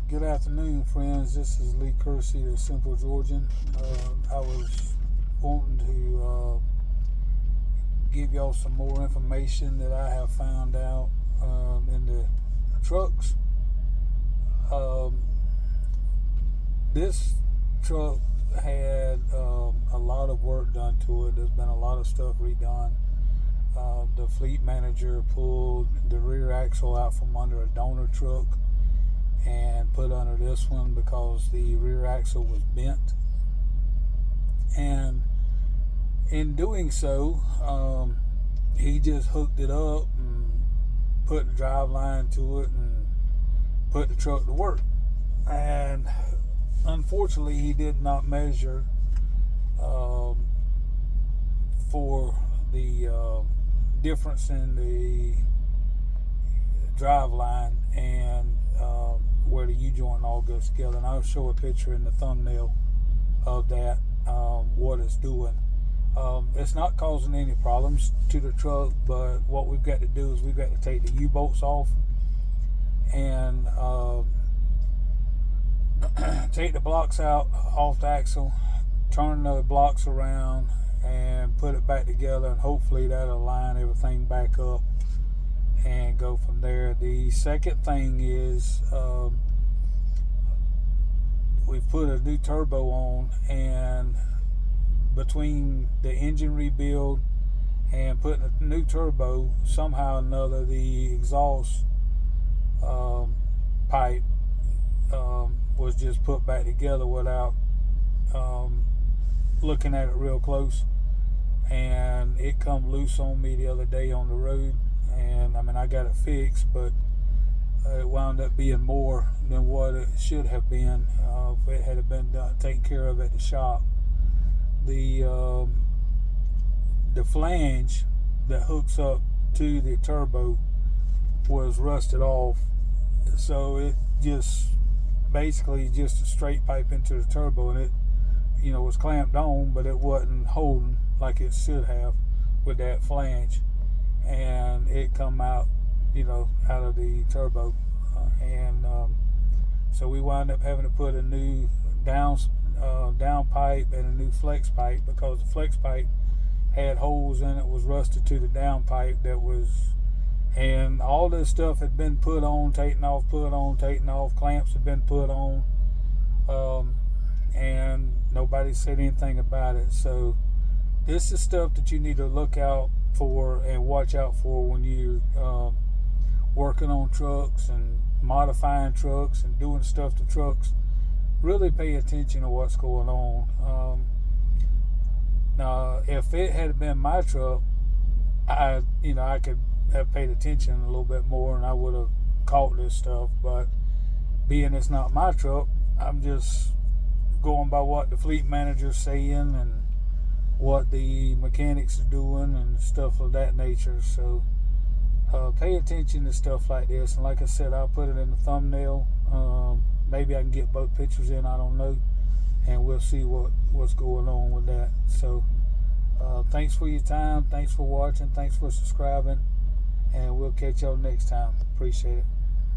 Good afternoon, friends. This is Lee Kersey of Simple Georgian. I was wanting to give y'all some more information that I have found out in the trucks. This truck had a lot of work done to it. There's been a lot of stuff redone. The fleet manager pulled the rear axle out from under a donor truck and put under this one because the rear axle was bent, and in doing so he just hooked it up and put the drive line to it and put the truck to work. And unfortunately he did not measure for the difference in the drive line and where the U-joint all goes together. And I'll show a picture in the thumbnail of that, what it's doing. It's not causing any problems to the truck, but what we've got to do is we've got to take the U-bolts off and take the blocks out off the axle, turn the blocks around and put it back together, and hopefully that'll line everything back up and go from there. The second thing is we've put a new turbo on, and between the engine rebuild and putting a new turbo, somehow or another the exhaust pipe was just put back together without looking at it real close, and it come loose on me the other day on the road. And I mean, I got it fixed, but it wound up being more than what it should have been if it had been taken care of at the shop. The flange that hooks up to the turbo was rusted off, so it just basically just a straight pipe into the turbo, and it was clamped on, but it wasn't holding like it should have with that flange, and it come out out of the turbo, and so we wound up having to put a new down pipe and a new flex pipe, because the flex pipe had holes in it, was rusted to the down pipe and all this stuff had been put on, taken off, put on, taken off, clamps had been put on, and nobody said anything about it. So this is stuff that you need to look out for and watch out for when you're working on trucks and modifying trucks and doing stuff to trucks. Really pay attention to what's going on. Now, if it had been my truck, I could have paid attention a little bit more and I would have caught this stuff. But being it's not my truck, I'm just going by what the fleet manager's saying and what the mechanics are doing and stuff of that nature. So pay attention to stuff like this, and like I said, I'll put it in the thumbnail. Maybe I can get both pictures in, I don't know, and we'll see what's going on with that. So thanks for your time, thanks for watching, thanks for subscribing, and we'll catch y'all next time. Appreciate it.